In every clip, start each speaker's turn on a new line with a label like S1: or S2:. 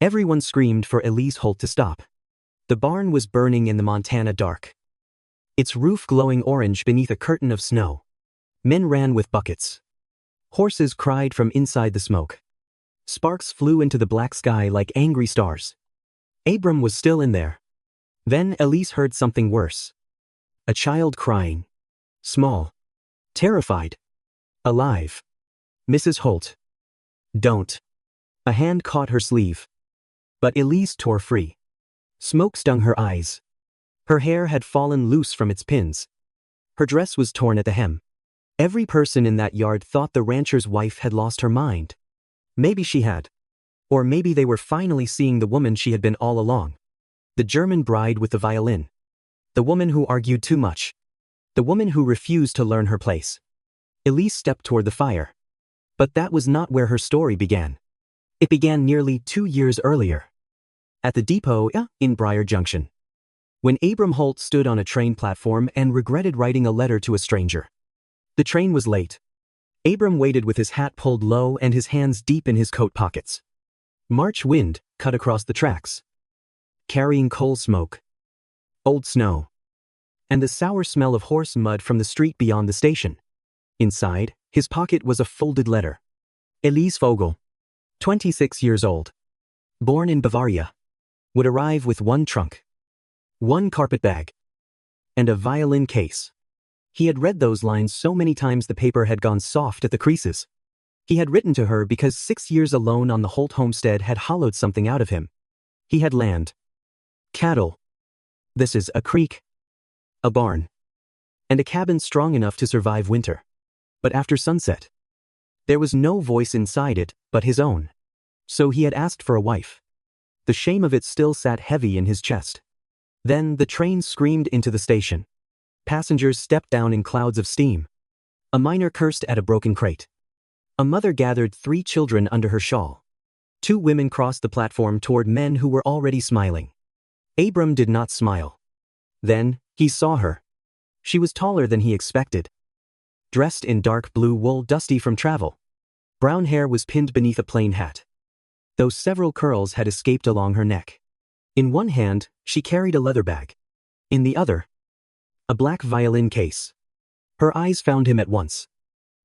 S1: Everyone screamed for Elise Holt to stop. The barn was burning in the Montana dark, its roof glowing orange beneath a curtain of snow. Men ran with buckets. Horses cried from inside the smoke. Sparks flew into the black sky like angry stars. Abram was still in there. Then Elise heard something worse. A child crying. Small. Terrified. Alive. Mrs. Holt. Don't. A hand caught her sleeve. But Elise tore free. Smoke stung her eyes. Her hair had fallen loose from its pins. Her dress was torn at the hem. Every person in that yard thought the rancher's wife had lost her mind. Maybe she had. Or maybe they were finally seeing the woman she had been all along. The German bride with the violin. The woman who argued too much. The woman who refused to learn her place. Elise stepped toward the fire. But that was not where her story began. It began nearly 2 years earlier. At the depot in Briar Junction. When Abram Holt stood on a train platform and regretted writing a letter to a stranger. The train was late. Abram waited with his hat pulled low and his hands deep in his coat pockets. March wind cut across the tracks, carrying coal smoke, old snow, and the sour smell of horse mud from the street beyond the station. Inside, his pocket was a folded letter. Elise Vogel, 26 years old, born in Bavaria, would arrive with one trunk, one carpet bag, and a violin case. He had read those lines so many times the paper had gone soft at the creases. He had written to her because 6 years alone on the Holt homestead had hollowed something out of him. He had land, cattle. This is a creek, a barn, and a cabin strong enough to survive winter. But after sunset, there was no voice inside it but his own. So he had asked for a wife. The shame of it still sat heavy in his chest. Then the train screamed into the station. Passengers stepped down in clouds of steam. A miner cursed at a broken crate. A mother gathered 3 children under her shawl. 2 women crossed the platform toward men who were already smiling. Abram did not smile. Then, he saw her. She was taller than he expected. Dressed in dark blue wool dusty from travel. Brown hair was pinned beneath a plain hat, though several curls had escaped along her neck. In one hand, she carried a leather bag. In the other, a black violin case. Her eyes found him at once.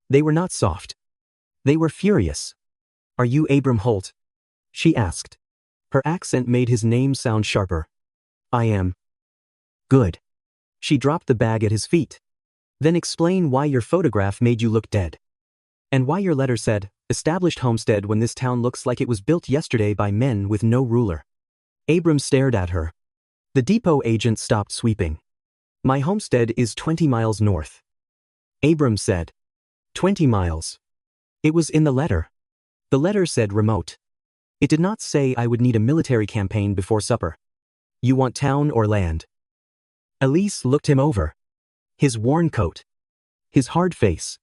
S1: They were not soft. They were furious. "Are you Abram Holt?" she asked. Her accent made his name sound sharper. "I am." "Good." She dropped the bag at his feet. "Then explain why your photograph made you look dead. And why your letter said, 'Established homestead,' when this town looks like it was built yesterday by men with no ruler." Abram stared at her. The depot agent stopped sweeping. "My homestead is 20 miles north." Abram said. 20 miles. It was in the letter. The letter said remote. It did not say I would need a military campaign before supper. "You want town or land?" Elise looked him over. His worn coat. His hard face.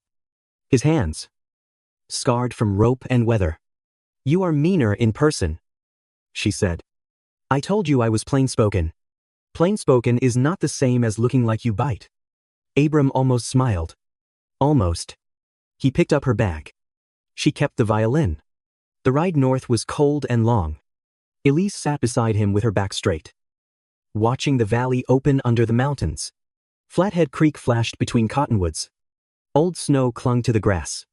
S1: His hands. Scarred from rope and weather. "You are meaner in person," she said. "I told you I was plain-spoken. Plain-spoken is not the same as looking like you bite." Abram almost smiled. Almost. He picked up her bag. She kept the violin. The ride north was cold and long. Elise sat beside him with her back straight, watching the valley open under the mountains. Flathead Creek flashed between cottonwoods. Old snow clung to the grass.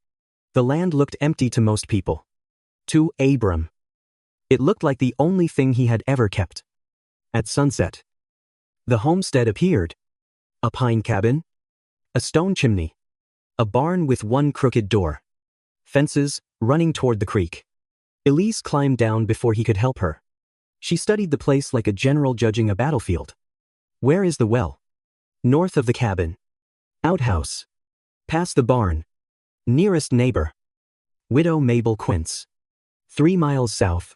S1: The land looked empty to most people. To Abram, it looked like the only thing he had ever kept. At sunset, the homestead appeared. A pine cabin, a stone chimney, a barn with one crooked door, fences running toward the creek. Elise climbed down before he could help her. She studied the place like a general judging a battlefield. "Where is the well?" "North of the cabin." "Outhouse." "Past the barn." "Nearest neighbor." "Widow Mabel Quince." 3 miles south."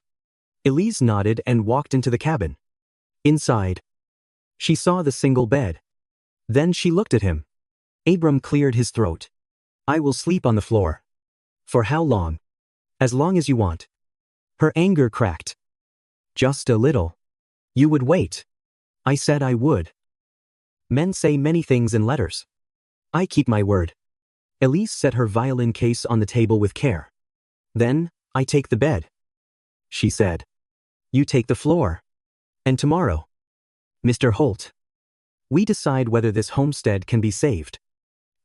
S1: Elise nodded and walked into the cabin. Inside, she saw the single bed. Then she looked at him. Abram cleared his throat. "I will sleep on the floor." "For how long?" "As long as you want." Her anger cracked. "Just a little." "You would wait." "I said I would." Men say many things in letters. I keep my word. Elise set her violin case on the table with care. "Then, I take the bed," she said. You take the floor. And tomorrow, Mr. Holt, we decide whether this homestead can be saved.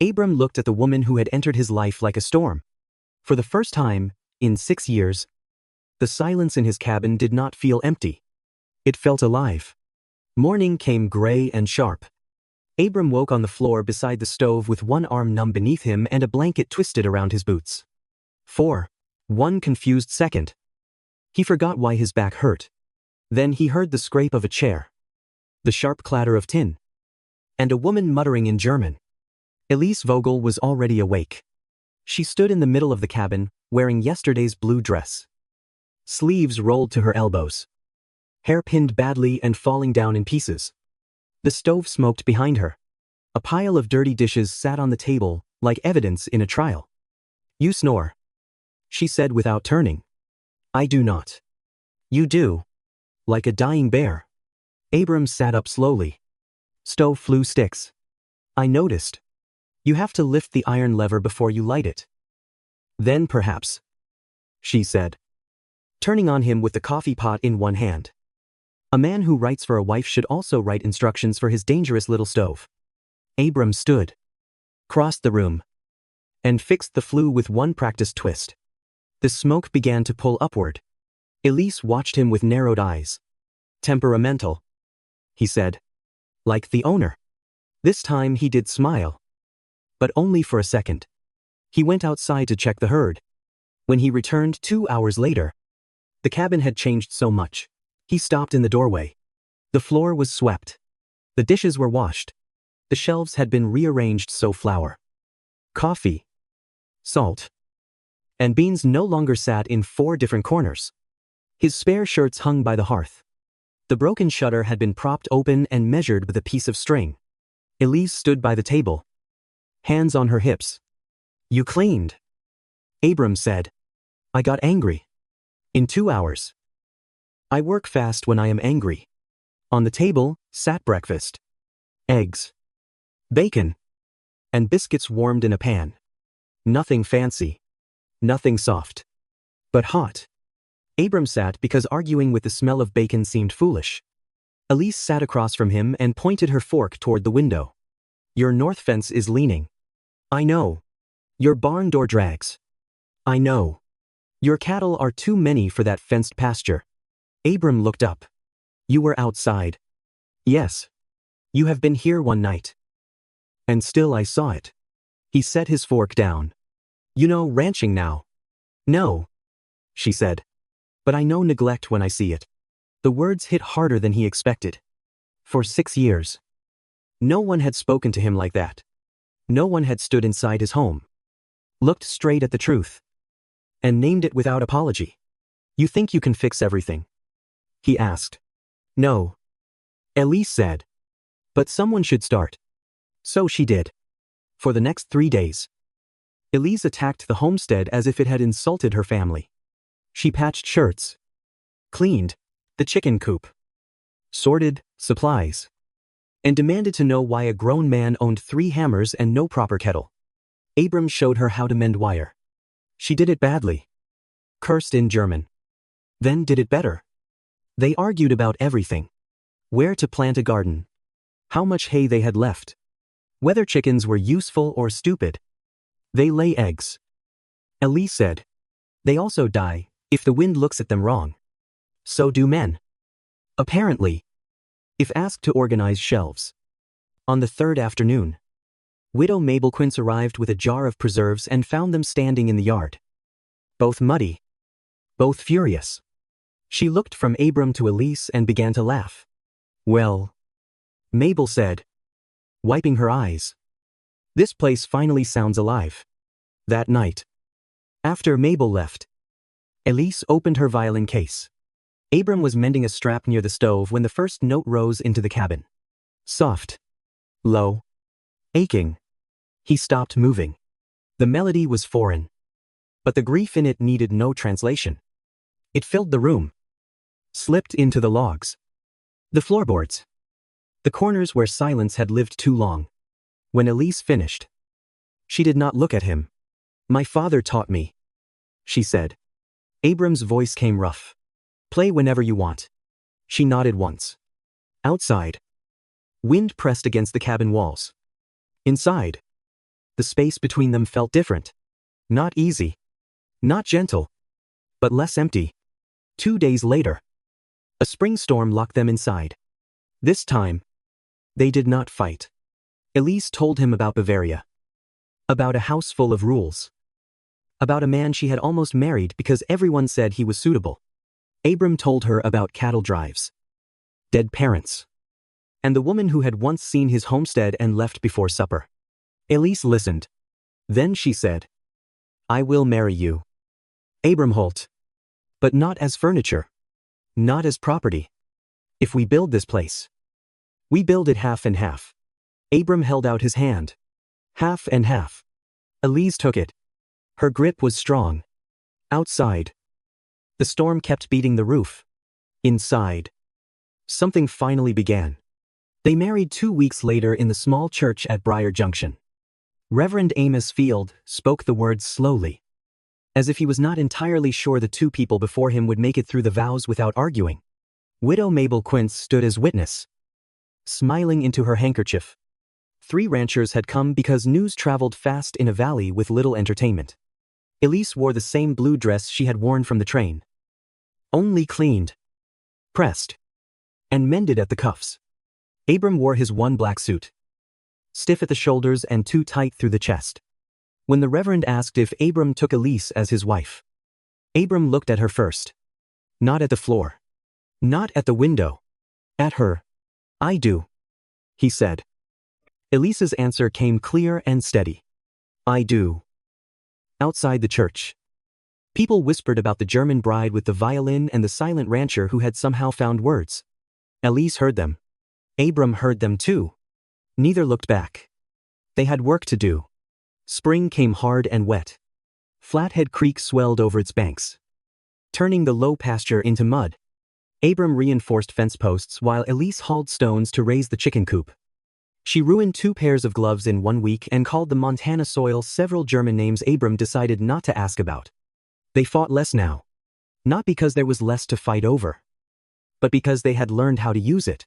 S1: Abram looked at the woman who had entered his life like a storm. For the first time, in 6 years, the silence in his cabin did not feel empty. It felt alive. Morning came gray and sharp. Abram woke on the floor beside the stove with one arm numb beneath him and a blanket twisted around his boots. For 1 confused second, he forgot why his back hurt. Then he heard the scrape of a chair, the sharp clatter of tin, and a woman muttering in German. Elise Vogel was already awake. She stood in the middle of the cabin, wearing yesterday's blue dress. Sleeves rolled to her elbows. Hair pinned badly and falling down in pieces. The stove smoked behind her. A pile of dirty dishes sat on the table, like evidence in a trial. You snore, she said without turning. I do not. You do. Like a dying bear. Abram sat up slowly. Stove flue sticks. I noticed. You have to lift the iron lever before you light it. Then perhaps, she said, turning on him with the coffee pot in one hand. A man who writes for a wife should also write instructions for his dangerous little stove. Abram stood, crossed the room, and fixed the flue with one practiced twist. The smoke began to pull upward. Elise watched him with narrowed eyes. Temperamental, he said. Like the owner. This time he did smile. But only for a second. He went outside to check the herd. When he returned 2 hours later, the cabin had changed so much. He stopped in the doorway. The floor was swept. The dishes were washed. The shelves had been rearranged so flour, coffee, salt, and beans no longer sat in 4 different corners. His spare shirts hung by the hearth. The broken shutter had been propped open and measured with a piece of string. Elise stood by the table, hands on her hips. You cleaned, Abram said. I got angry. In 2 hours. I work fast when I am angry. On the table sat breakfast. Eggs, bacon, and biscuits warmed in a pan. Nothing fancy. Nothing soft. But hot. Abram sat because arguing with the smell of bacon seemed foolish. Elise sat across from him and pointed her fork toward the window. Your north fence is leaning. I know. Your barn door drags. I know. Your cattle are too many for that fenced pasture. Abram looked up. You were outside. Yes. You have been here one night. And still I saw it. He set his fork down. You know ranching now. No, she said. But I know neglect when I see it. The words hit harder than he expected. For 6 years. No one had spoken to him like that. No one had stood inside his home, looked straight at the truth, and named it without apology. You think you can fix everything? He asked. No, Elise said. But someone should start. So she did. For the next 3 days, Elise attacked the homestead as if it had insulted her family. She patched shirts, cleaned the chicken coop, sorted supplies, and demanded to know why a grown man owned 3 hammers and no proper kettle. Abram showed her how to mend wire. She did it badly. Cursed in German. Then did it better. They argued about everything. Where to plant a garden. How much hay they had left. Whether chickens were useful or stupid. They lay eggs. Elise said. They also die, if the wind looks at them wrong. So do men. Apparently. If asked to organize shelves. On the 3rd afternoon, Widow Mabel Quince arrived with a jar of preserves and found them standing in the yard. Both muddy. Both furious. She looked from Abram to Elise and began to laugh. Well, Mabel said, wiping her eyes. This place finally sounds alive. That night, after Mabel left, Elise opened her violin case. Abram was mending a strap near the stove when the first note rose into the cabin. Soft. Low. Aching. He stopped moving. The melody was foreign. But the grief in it needed no translation. It filled the room. Slipped into the logs. The floorboards. The corners where silence had lived too long. When Elise finished, she did not look at him. My father taught me, she said. Abram's voice came rough. Play whenever you want. She nodded once. Outside. Wind pressed against the cabin walls. Inside. The space between them felt different. Not easy. Not gentle. But less empty. 2 days later. A spring storm locked them inside. This time. They did not fight. Elise told him about Bavaria. About a house full of rules. About a man she had almost married because everyone said he was suitable. Abram told her about cattle drives. Dead parents. And the woman who had once seen his homestead and left before supper. Elise listened. Then she said, I will marry you. Abram Holt. But not as furniture. Not as property. If we build this place. We build it half and half. Abram held out his hand. Half and half. Elise took it. Her grip was strong. Outside. The storm kept beating the roof. Inside. Something finally began. They married 2 weeks later in the small church at Briar Junction. Reverend Amos Field spoke the words slowly. As if he was not entirely sure the two people before him would make it through the vows without arguing. Widow Mabel Quince stood as witness. Smiling into her handkerchief. 3 ranchers had come because news traveled fast in a valley with little entertainment. Elise wore the same blue dress she had worn from the train. Only cleaned. Pressed. And mended at the cuffs. Abram wore his one black suit. Stiff at the shoulders and too tight through the chest. When the Reverend asked if Abram took Elise as his wife. Abram looked at her first. Not at the floor. Not at the window. At her. I do. He said. Elise's answer came clear and steady. I do. Outside the church. People whispered about the German bride with the violin and the silent rancher who had somehow found words. Elise heard them. Abram heard them too. Neither looked back. They had work to do. Spring came hard and wet. Flathead Creek swelled over its banks, turning the low pasture into mud. Abram reinforced fence posts while Elise hauled stones to raise the chicken coop. She ruined 2 pairs of gloves in 1 week and called the Montana soil several German names Abram decided not to ask about. They fought less now. Not because there was less to fight over. But because they had learned how to use it.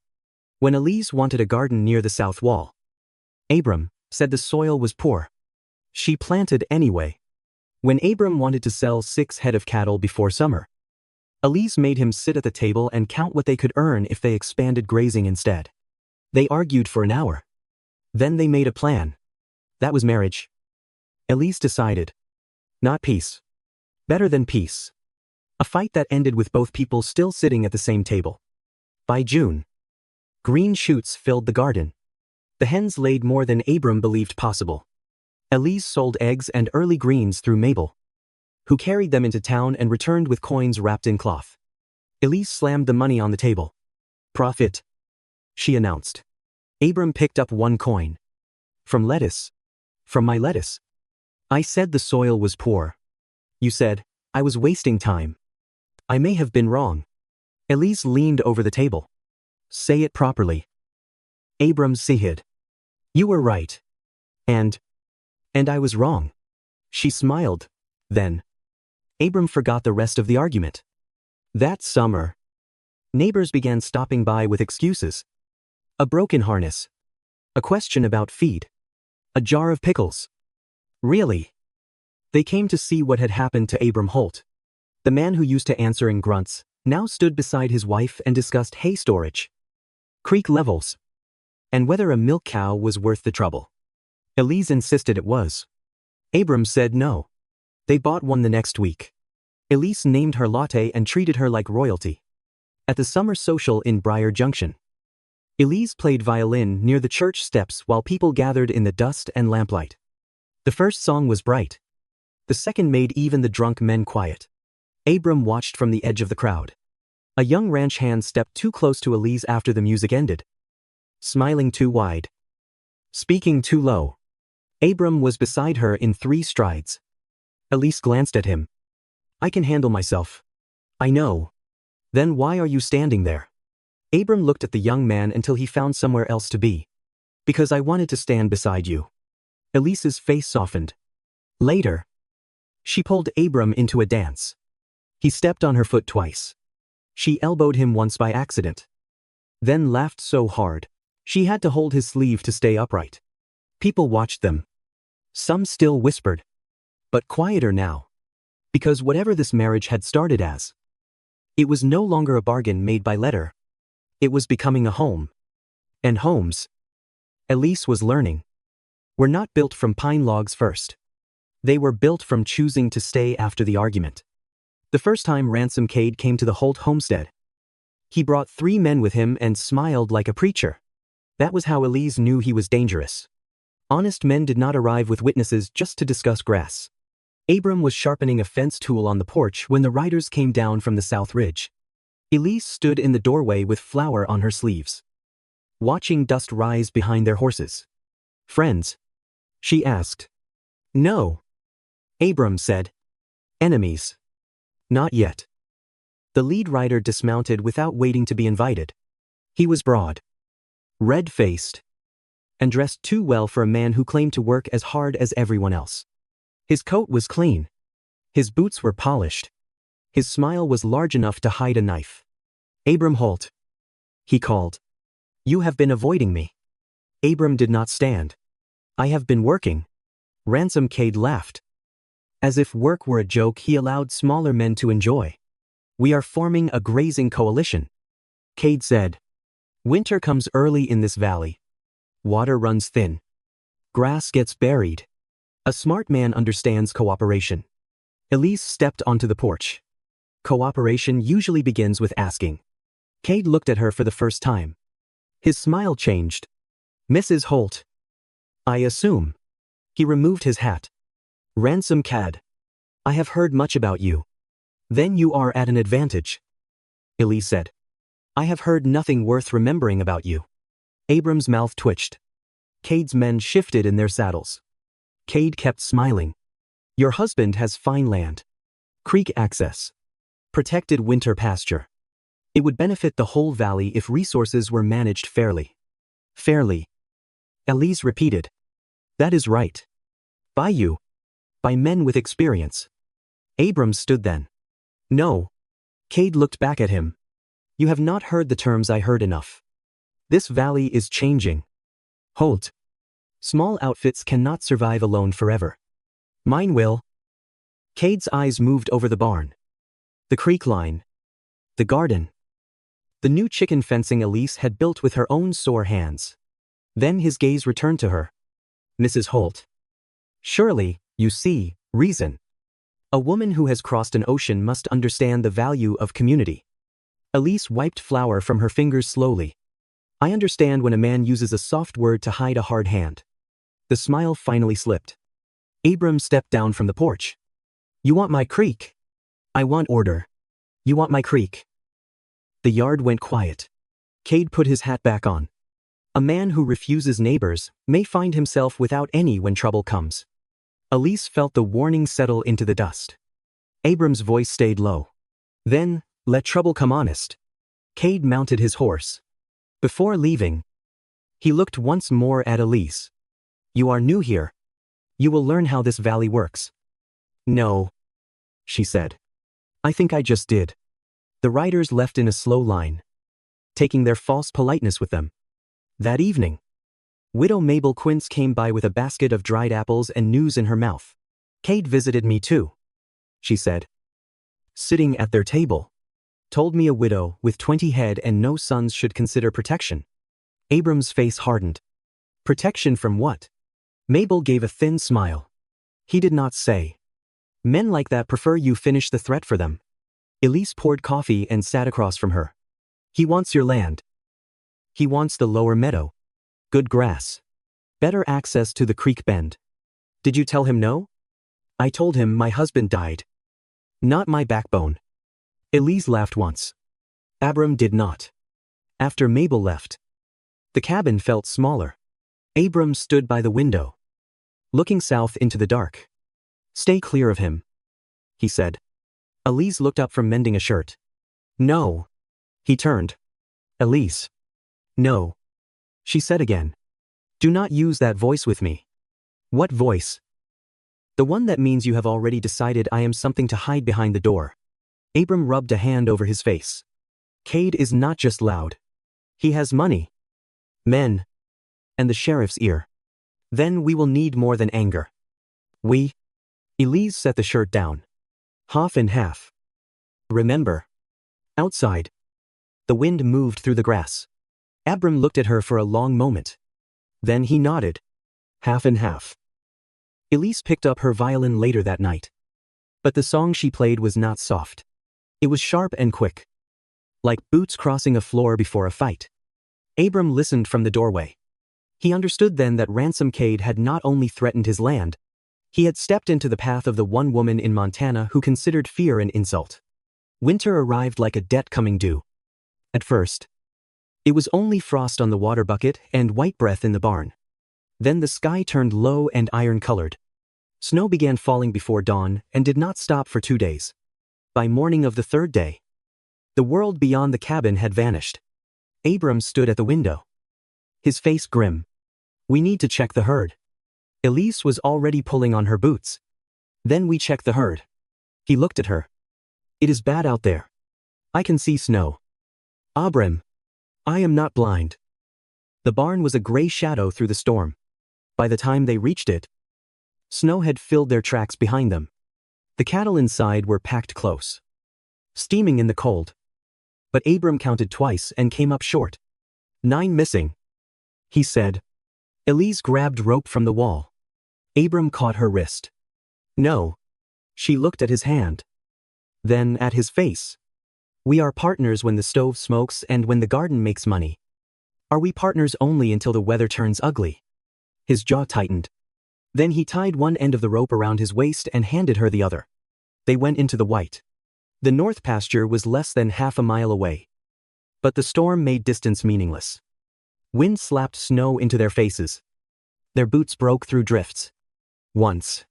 S1: When Elise wanted a garden near the south wall. Abram said the soil was poor. She planted anyway. When Abram wanted to sell 6 head of cattle before summer. Elise made him sit at the table and count what they could earn if they expanded grazing instead. They argued for an hour. Then they made a plan. That was marriage. Elise decided. Not peace. Better than peace. A fight that ended with both people still sitting at the same table. By June. Green shoots filled the garden. The hens laid more than Abram believed possible. Elise sold eggs and early greens through Mabel, who carried them into town and returned with coins wrapped in cloth. Elise slammed the money on the table. Profit, she announced. Abram picked up 1 coin. From lettuce. From my lettuce. I said the soil was poor. You said, I was wasting time. I may have been wrong. Elise leaned over the table. Say it properly. Abram hid. You were right. And I was wrong. She smiled. Then. Abram forgot the rest of the argument. That summer. Neighbors began stopping by with excuses. A broken harness. A question about feed. A jar of pickles. Really? They came to see what had happened to Abram Holt. The man who used to answer in grunts, now stood beside his wife and discussed hay storage. Creek levels. And whether a milk cow was worth the trouble. Elise insisted it was. Abram said no. They bought one the next week. Elise named her latte and treated her like royalty. At the summer social in Briar Junction. Elise played violin near the church steps while people gathered in the dust and lamplight. The first song was bright. The second made even the drunk men quiet. Abram watched from the edge of the crowd. A young ranch hand stepped too close to Elise after the music ended. Smiling too wide. Speaking too low. Abram was beside her in 3 strides. Elise glanced at him. I can handle myself. I know. Then why are you standing there? Abram looked at the young man until he found somewhere else to be. Because I wanted to stand beside you. Elise's face softened. Later. She pulled Abram into a dance. He stepped on her foot twice. She elbowed him once by accident. Then laughed so hard. She had to hold his sleeve to stay upright. People watched them. Some still whispered. But quieter now. Because whatever this marriage had started as, it was no longer a bargain made by letter. It was becoming a home. And homes, Elise was learning, were not built from pine logs first. They were built from choosing to stay after the argument. The first time Ransom Kade came to the Holt homestead, he brought 3 men with him and smiled like a preacher. That was how Elise knew he was dangerous. Honest men did not arrive with witnesses just to discuss grass. Abram was sharpening a fence tool on the porch when the riders came down from the south ridge. Elise stood in the doorway with flour on her sleeves, watching dust rise behind their horses. "Friends?" she asked. "No," Abram said. "Enemies?" "Not yet." The lead rider dismounted without waiting to be invited. He was broad, red-faced, and dressed too well for a man who claimed to work as hard as everyone else. His coat was clean. His boots were polished. His smile was large enough to hide a knife. "Abram Holt," he called. "You have been avoiding me." Abram did not stand. "I have been working." Ransom Kade laughed. As if work were a joke he allowed smaller men to enjoy. "We are forming a grazing coalition," Kade said. "Winter comes early in this valley. Water runs thin. Grass gets buried. A smart man understands cooperation." Elise stepped onto the porch. Cooperation usually begins with asking. Kade looked at her for the first time. His smile changed. "Mrs. Holt." "I assume." He removed his hat. "Ransom Kade. I have heard much about you." "Then you are at an advantage," Elise said. "I have heard nothing worth remembering about you." Abram's mouth twitched. Kade's men shifted in their saddles. Kade kept smiling. "Your husband has fine land. Creek access. Protected winter pasture. It would benefit the whole valley if resources were managed fairly." "Fairly," Elise repeated. "That is right. By you. By men with experience." Abram stood then. "No." Kade looked back at him. "You have not heard the terms I heard enough. This valley is changing. Holt. Small outfits cannot survive alone forever. Mine will." Kade's eyes moved over the barn, the creek line, the garden, the new chicken fencing Elise had built with her own sore hands. Then his gaze returned to her. "Mrs. Holt. Surely, you see, reason. A woman who has crossed an ocean must understand the value of community." Elise wiped flour from her fingers slowly. "I understand when a man uses a soft word to hide a hard hand." The smile finally slipped. Abram stepped down from the porch. "You want my creek?" "I want order." "You want my creek." The yard went quiet. Kade put his hat back on. A man who refuses neighbors may find himself without any when trouble comes. Elise felt the warning settle into the dust. Abram's voice stayed low. "Then, let trouble come honest." Kade mounted his horse. Before leaving, he looked once more at Elise. "You are new here. You will learn how this valley works." "No," she said. "I think I just did." The riders left in a slow line, taking their false politeness with them. That evening, Widow Mabel Quince came by with a basket of dried apples and news in her mouth. "Kade visited me too," she said. "Sitting at their table. Told me a widow with 20 head and no sons should consider protection." Abram's face hardened. "Protection from what?" Mabel gave a thin smile. "He did not say. Men like that prefer you finish the threat for them." Elise poured coffee and sat across from her. "He wants your land. He wants the lower meadow. Good grass. Better access to the creek bend." "Did you tell him no?" "I told him my husband died. Not my backbone." Elise laughed once. Abram did not. After Mabel left, the cabin felt smaller. Abram stood by the window, looking south into the dark. "Stay clear of him," he said. Elise looked up from mending a shirt. "No." He turned. "Elise." "No," she said again. "Do not use that voice with me." "What voice?" "The one that means you have already decided I am something to hide behind the door." Abram rubbed a hand over his face. Kade is not just loud. He has money, men, and the sheriff's ear. Then we will need more than anger. Elise set the shirt down. Half and half. Remember. Outside. The wind moved through the grass. Abram looked at her for a long moment. Then he nodded. Half and half. Elise picked up her violin later that night. But the song she played was not soft. It was sharp and quick. Like boots crossing a floor before a fight. Abram listened from the doorway. He understood then that Ransom Kade had not only threatened his land, he had stepped into the path of the one woman in Montana who considered fear an insult. Winter arrived like a debt coming due. At first, it was only frost on the water bucket and white breath in the barn. Then the sky turned low and iron-colored. Snow began falling before dawn and did not stop for 2 days. By morning of the third day, the world beyond the cabin had vanished. Abram stood at the window. His face grim. We need to check the herd. Elise was already pulling on her boots. Then we check the herd. He looked at her. It is bad out there. I can see snow. Abram. I am not blind. The barn was a gray shadow through the storm. By the time they reached it, snow had filled their tracks behind them. The cattle inside were packed close, steaming in the cold. But Abram counted twice and came up short. 9 missing, he said. Elise grabbed rope from the wall. Abram caught her wrist. No. She looked at his hand. Then at his face. We are partners when the stove smokes and when the garden makes money. Are we partners only until the weather turns ugly? His jaw tightened. Then he tied one end of the rope around his waist and handed her the other. They went into the white. The north pasture was less than half a mile away. But the storm made distance meaningless. Wind slapped snow into their faces. Their boots broke through drifts. Once,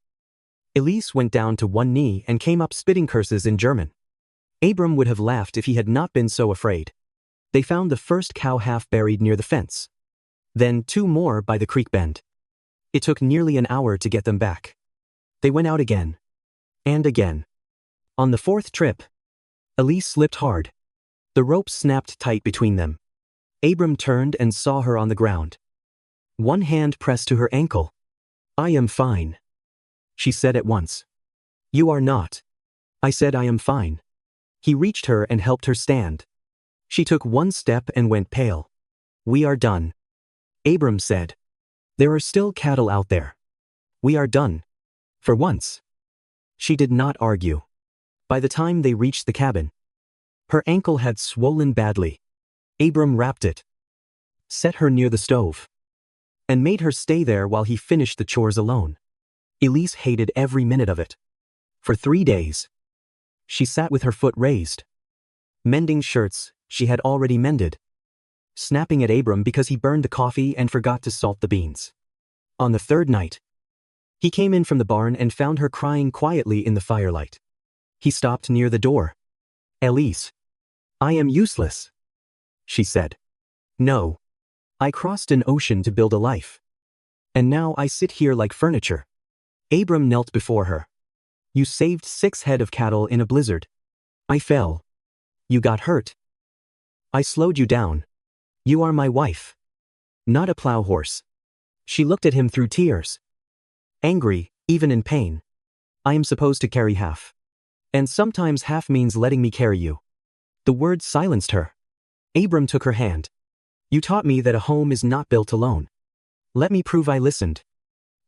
S1: Elise went down to one knee and came up spitting curses in German. Abram would have laughed if he had not been so afraid. They found the first cow half buried near the fence. Then 2 more by the creek bend. It took nearly an hour to get them back. They went out again. And again. On the 4th trip, Elise slipped hard. The rope snapped tight between them. Abram turned and saw her on the ground. One hand pressed to her ankle. I am fine, she said at once. You are not. I said I am fine. He reached her and helped her stand. She took 1 step and went pale. We are done, Abram said. There are still cattle out there. We are done. For once. She did not argue. By the time they reached the cabin, her ankle had swollen badly. Abram wrapped it, set her near the stove, and made her stay there while he finished the chores alone. Elise hated every minute of it. For 3 days, she sat with her foot raised, mending shirts she had already mended, snapping at Abram because he burned the coffee and forgot to salt the beans. On the 3rd night, he came in from the barn and found her crying quietly in the firelight. He stopped near the door. Elise, I am useless, she said. No. I crossed an ocean to build a life. And now I sit here like furniture. Abram knelt before her. You saved 6 head of cattle in a blizzard. I fell. You got hurt. I slowed you down. You are my wife. Not a plow horse. She looked at him through tears. Angry, even in pain. I am supposed to carry half. And sometimes half means letting me carry you. The words silenced her. Abram took her hand. You taught me that a home is not built alone. Let me prove I listened.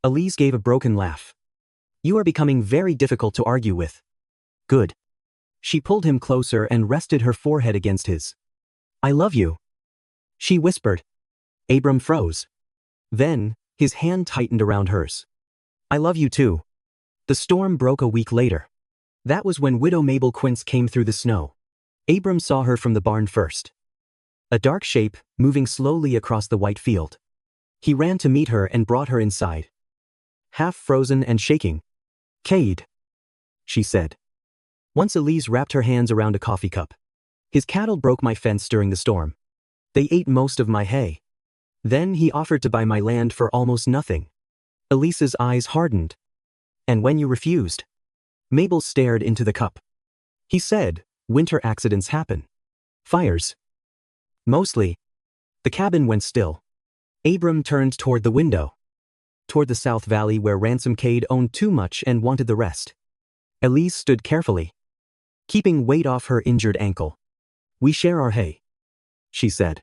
S1: Elise gave a broken laugh. You are becoming very difficult to argue with. Good. She pulled him closer and rested her forehead against his. I love you, she whispered. Abram froze. Then, his hand tightened around hers. I love you too. The storm broke a week later. That was when Widow Mabel Quince came through the snow. Abram saw her from the barn first. A dark shape, moving slowly across the white field. He ran to meet her and brought her inside. Half frozen and shaking. Kade, she said. Once Elise wrapped her hands around a coffee cup. His cattle broke my fence during the storm. They ate most of my hay. Then he offered to buy my land for almost nothing. Elise's eyes hardened. And when you refused? Mabel stared into the cup. He said, winter accidents happen. Fires. Mostly. The cabin went still. Abram turned toward the window. Toward the South Valley where Ransom Kade owned too much and wanted the rest. Elise stood carefully, keeping weight off her injured ankle. We share our hay, she said.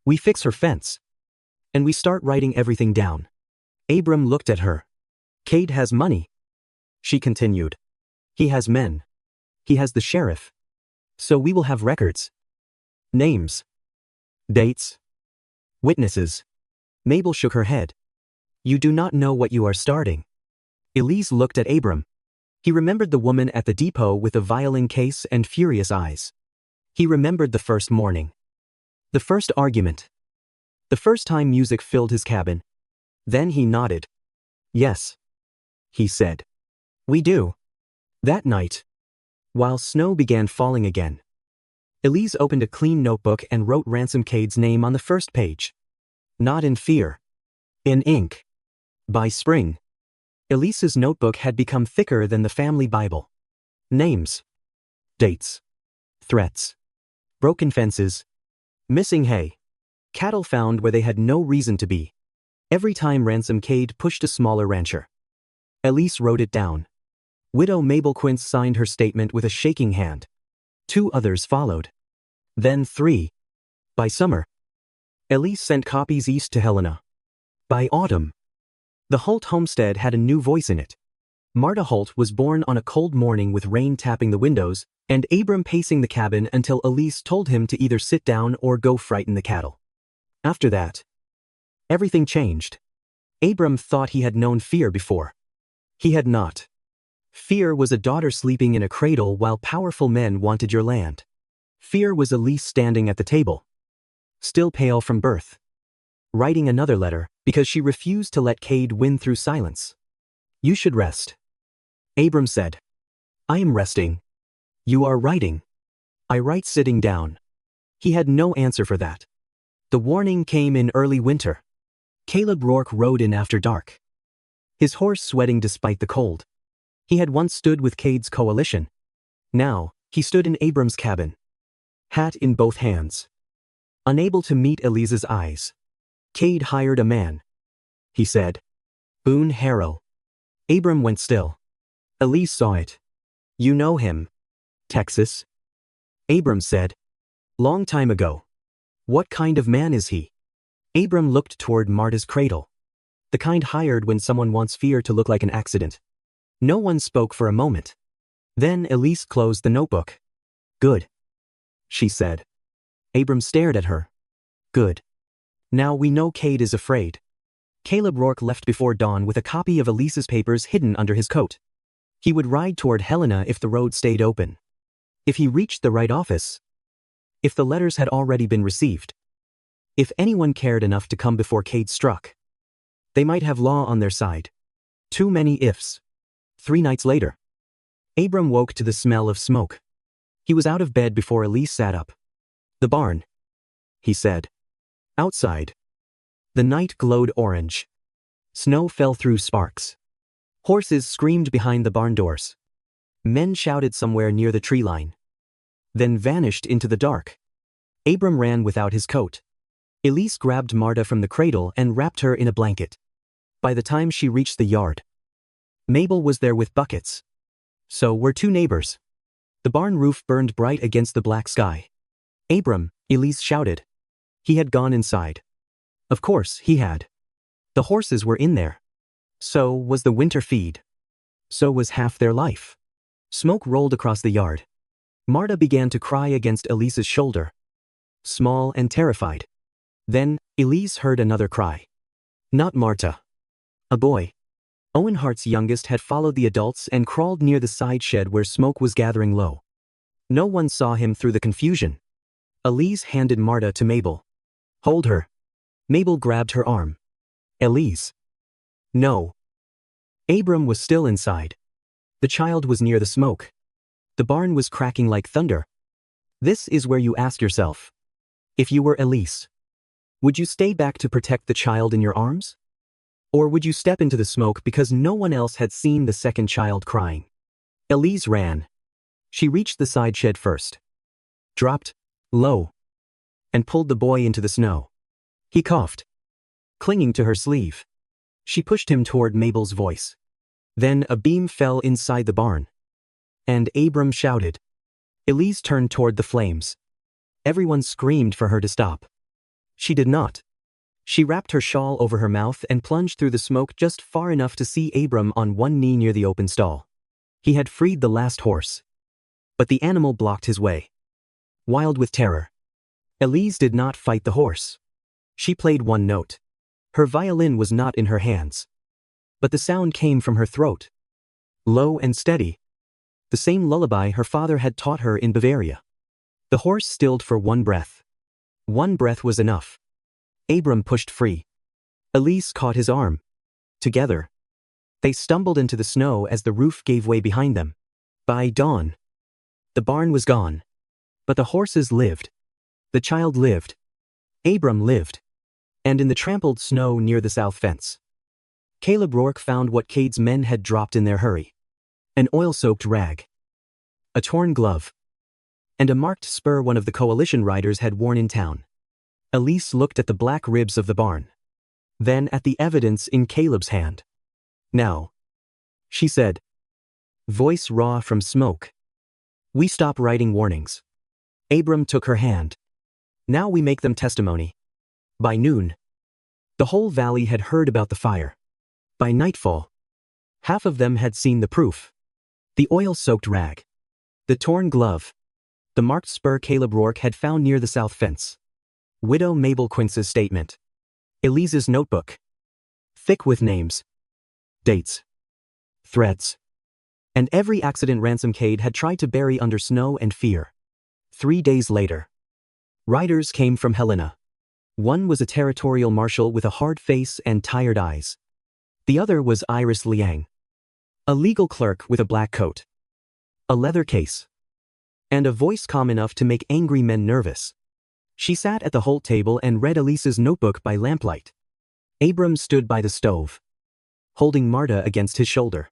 S1: We fix her fence. And we start writing everything down. Abram looked at her. Kade has money, she continued. He has men. He has the sheriff. So we will have records. Names. Dates. Witnesses. Mabel shook her head. You do not know what you are starting. Elise looked at Abram. He remembered the woman at the depot with the violin case and furious eyes. He remembered the first morning. The first argument. The first time music filled his cabin. Then he nodded. Yes, he said. We do. That night, while snow began falling again, Elise opened a clean notebook and wrote Ransom Kade's name on the first page. Not in fear. In ink. By spring, Elise's notebook had become thicker than the family Bible. Names. Dates. Threats. Broken fences. Missing hay. Cattle found where they had no reason to be. Every time Ransom Kade pushed a smaller rancher. Elise wrote it down. Widow Mabel Quince signed her statement with a shaking hand. 2 others followed. Then 3. By summer, Elise sent copies east to Helena. By autumn, the Holt homestead had a new voice in it. Marta Holt was born on a cold morning with rain tapping the windows, and Abram pacing the cabin until Elise told him to either sit down or go frighten the cattle. After that, everything changed. Abram thought he had known fear before. He had not. Fear was a daughter sleeping in a cradle while powerful men wanted your land. Fear was Elise standing at the table, still pale from birth, writing another letter because she refused to let Kade win through silence. You should rest, Abram said. I am resting. You are writing. I write sitting down. He had no answer for that. The warning came in early winter. Caleb Rourke rode in after dark, his horse sweating despite the cold. He had once stood with Kade's coalition. Now, he stood in Abram's cabin, hat in both hands, unable to meet Elise's eyes. Kade hired a man, he said. Boone Harrow. Abram went still. Elise saw it. You know him. Texas. Abram said. Long time ago. What kind of man is he? Abram looked toward Marta's cradle. The kind hired when someone wants fear to look like an accident. No one spoke for a moment. Then Elise closed the notebook. Good, she said. Abram stared at her. Good. Now we know Kade is afraid. Caleb Rourke left before dawn with a copy of Elise's papers hidden under his coat. He would ride toward Helena if the road stayed open. If he reached the right office. If the letters had already been received. If anyone cared enough to come before Kade struck. They might have law on their side. Too many ifs. 3 nights later, Abram woke to the smell of smoke. He was out of bed before Elise sat up. The barn, he said. Outside. The night glowed orange. Snow fell through sparks. Horses screamed behind the barn doors. Men shouted somewhere near the tree line. Then vanished into the dark. Abram ran without his coat. Elise grabbed Marta from the cradle and wrapped her in a blanket. By the time she reached the yard, Mabel was there with buckets. So were 2 neighbors. The barn roof burned bright against the black sky. Abram, Elise shouted. He had gone inside. Of course, he had. The horses were in there. So was the winter feed. So was half their life. Smoke rolled across the yard. Marta began to cry against Elise's shoulder. Small and terrified. Then, Elise heard another cry. Not Marta. A boy. Owen Hart's youngest had followed the adults and crawled near the side shed where smoke was gathering low. No one saw him through the confusion. Elise handed Marta to Mabel. Hold her. Mabel grabbed her arm. Elise. No. Abram was still inside. The child was near the smoke. The barn was cracking like thunder. This is where you ask yourself. If you were Elise, would you stay back to protect the child in your arms? Or would you step into the smoke because no one else had seen the second child crying? Elise ran. She reached the side shed first. Dropped, low, and pulled the boy into the snow. He coughed, clinging to her sleeve. She pushed him toward Mabel's voice. Then a beam fell inside the barn, and Abram shouted. Elise turned toward the flames. Everyone screamed for her to stop. She did not. She wrapped her shawl over her mouth and plunged through the smoke just far enough to see Abram on one knee near the open stall. He had freed the last horse, but the animal blocked his way. Wild with terror, Elise did not fight the horse. She played one note. Her violin was not in her hands, but the sound came from her throat, low and steady, the same lullaby her father had taught her in Bavaria. The horse stilled for one breath. One breath was enough. Abram pushed free. Elise caught his arm. Together, they stumbled into the snow as the roof gave way behind them. By dawn, the barn was gone. But the horses lived. The child lived. Abram lived. And in the trampled snow near the south fence, Caleb Rourke found what Cade's men had dropped in their hurry. An oil-soaked rag, a torn glove, and a marked spur one of the coalition riders had worn in town. Elise looked at the black ribs of the barn, then at the evidence in Caleb's hand. Now, she said, voice raw from smoke, we stop writing warnings. Abram took her hand. Now we make them testimony. By noon, the whole valley had heard about the fire. By nightfall, half of them had seen the proof. The oil-soaked rag, the torn glove, the marked spur Caleb Rourke had found near the south fence. Widow Mabel Quince's statement. Elise's notebook, thick with names, dates, threads, and every accident Ransom Kade had tried to bury under snow and fear. 3 days later, riders came from Helena. One was a territorial marshal with a hard face and tired eyes. The other was Iris Liang, a legal clerk with a black coat, a leather case, and a voice calm enough to make angry men nervous. She sat at the Holt table and read Elise's notebook by lamplight. Abram stood by the stove, holding Marta against his shoulder.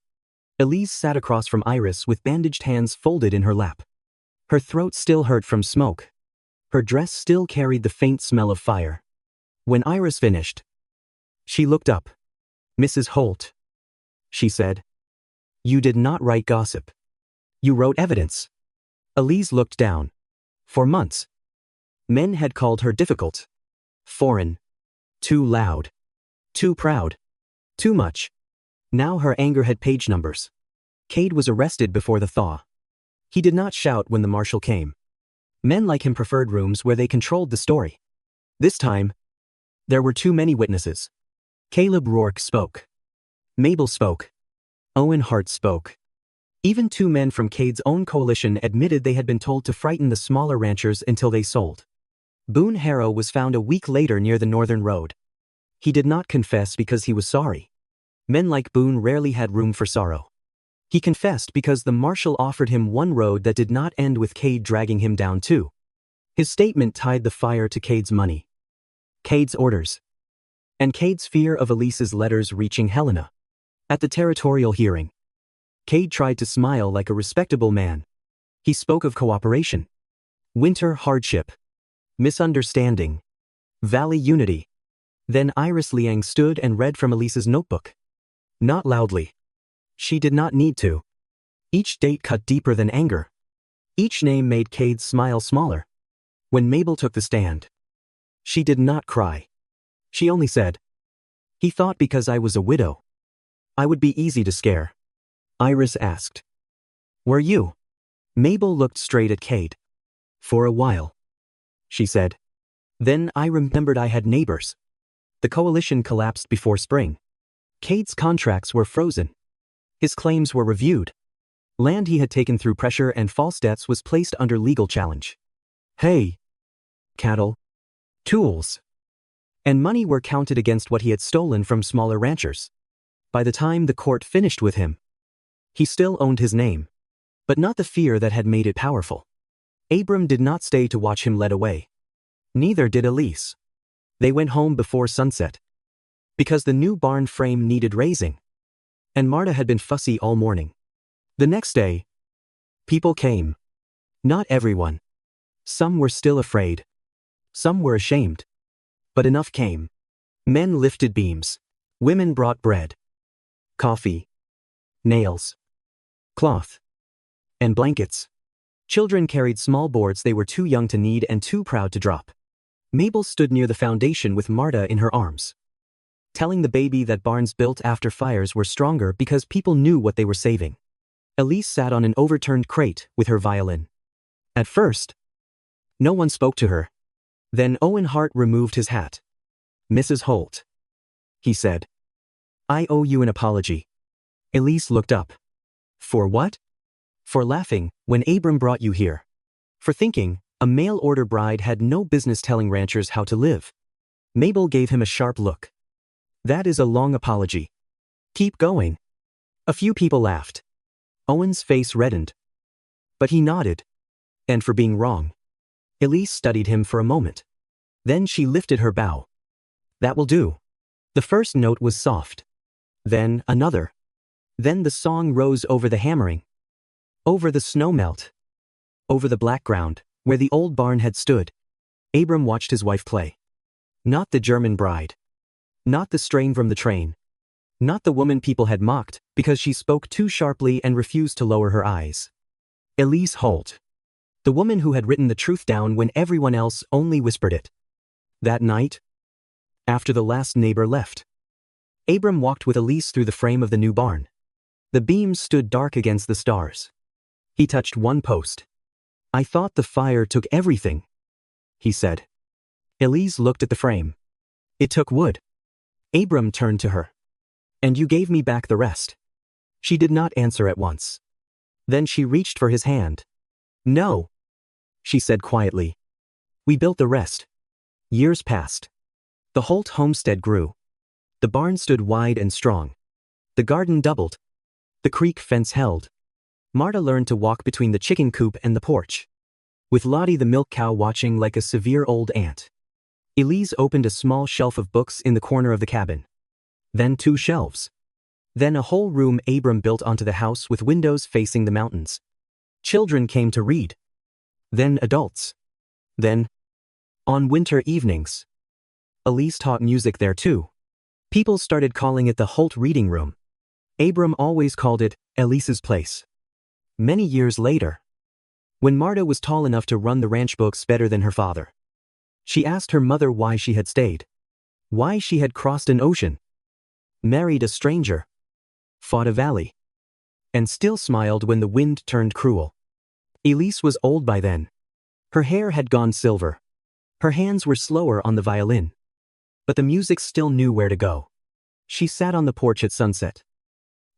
S1: Elise sat across from Iris with bandaged hands folded in her lap. Her throat still hurt from smoke. Her dress still carried the faint smell of fire. When Iris finished, she looked up. Mrs. Holt, she said, you did not write gossip. You wrote evidence. Elise looked down. For months, men had called her difficult, foreign, too loud, too proud, too much. Now her anger had page numbers. Kade was arrested before the thaw. He did not shout when the marshal came. Men like him preferred rooms where they controlled the story. This time, there were too many witnesses. Caleb Rourke spoke. Mabel spoke. Owen Hart spoke. Even 2 men from Cade's own coalition admitted they had been told to frighten the smaller ranchers until they sold. Boone Harrow was found a week later near the northern road. He did not confess because he was sorry. Men like Boone rarely had room for sorrow. He confessed because the marshal offered him one road that did not end with Kade dragging him down too. His statement tied the fire to Cade's money, Cade's orders, and Cade's fear of Elise's letters reaching Helena. At the territorial hearing, Kade tried to smile like a respectable man. He spoke of cooperation, winter hardship, misunderstanding, valley unity. Then Iris Liang stood and read from Elise's notebook. Not loudly. She did not need to. Each date cut deeper than anger. Each name made Cade's smile smaller. When Mabel took the stand, she did not cry. She only said, he thought because I was a widow, I would be easy to scare. Iris asked, were you? Mabel looked straight at Kade. For a while, she said. Then I remembered I had neighbors. The coalition collapsed before spring. Cade's contracts were frozen. His claims were reviewed. Land he had taken through pressure and false debts was placed under legal challenge. Hay, cattle, tools, and money were counted against what he had stolen from smaller ranchers. By the time the court finished with him, he still owned his name, but not the fear that had made it powerful. Abram did not stay to watch him led away. Neither did Elise. They went home before sunset, because the new barn frame needed raising, and Marta had been fussy all morning. The next day, people came. Not everyone. Some were still afraid. Some were ashamed. But enough came. Men lifted beams. Women brought bread, coffee, nails, cloth, and blankets. Children carried small boards they were too young to need and too proud to drop. Mabel stood near the foundation with Marta in her arms, telling the baby that barns built after fires were stronger because people knew what they were saving. Elise sat on an overturned crate with her violin. At first, no one spoke to her. Then Owen Hart removed his hat. "Mrs. Holt," he said, "I owe you an apology." Elise looked up. "For what?" "For laughing when Abram brought you here. For thinking a mail-order bride had no business telling ranchers how to live." Mabel gave him a sharp look. "That is a long apology. Keep going." A few people laughed. Owen's face reddened. But he nodded. "And for being wrong." Elise studied him for a moment. Then she lifted her bow. "That will do." The first note was soft. Then another. Then the song rose over the hammering. Over the snowmelt. Over the black ground, where the old barn had stood. Abram watched his wife play. Not the German bride. Not the strain from the train. Not the woman people had mocked because she spoke too sharply and refused to lower her eyes. Elise Holt. The woman who had written the truth down when everyone else only whispered it. That night, after the last neighbor left, Abram walked with Elise through the frame of the new barn. The beams stood dark against the stars. He touched one post. "I thought the fire took everything," he said. Elise looked at the frame. "It took wood." Abram turned to her. "And you gave me back the rest." She did not answer at once. Then she reached for his hand. "No," she said quietly. "We built the rest." Years passed. The Holt homestead grew. The barn stood wide and strong. The garden doubled. The creek fence held. Marta learned to walk between the chicken coop and the porch, with Lottie the milk cow watching like a severe old aunt. Elise opened a small shelf of books in the corner of the cabin. Then 2 shelves. Then a whole room Abram built onto the house with windows facing the mountains. Children came to read. Then adults. Then, on winter evenings, Elise taught music there too. People started calling it the Holt Reading Room. Abram always called it Elise's place. Many years later, when Marta was tall enough to run the ranch books better than her father, she asked her mother why she had stayed. Why she had crossed an ocean, married a stranger, fought a valley, and still smiled when the wind turned cruel. Elise was old by then. Her hair had gone silver. Her hands were slower on the violin. But the music still knew where to go. She sat on the porch at sunset,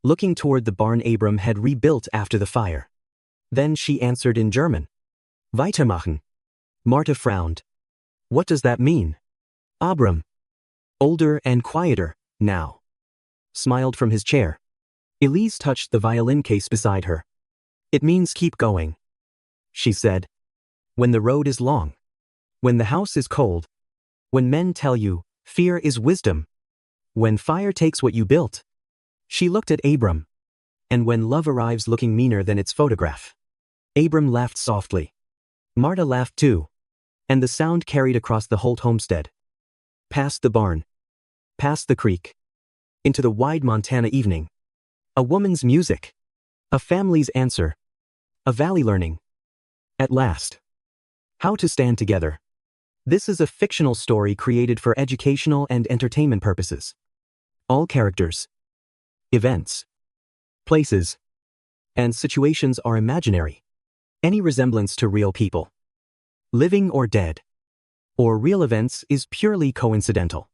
S1: looking toward the barn Abram had rebuilt after the fire. Then she answered in German. "Weitermachen." Marta frowned. "What does that mean?" Abram, older and quieter now, smiled from his chair. Elise touched the violin case beside her. "It means keep going," she said. "When the road is long. When the house is cold. When men tell you, fear is wisdom. When fire takes what you built." She looked at Abram. "And when love arrives looking meaner than its photograph." Abram laughed softly. Marta laughed too. And the sound carried across the Holt homestead. Past the barn. Past the creek. Into the wide Montana evening. A woman's music. A family's answer. A valley learning. At last. How to stand together. This is a fictional story created for educational and entertainment purposes. All characters, events, places, and situations are imaginary. Any resemblance to real people, living or dead, or real events is purely coincidental.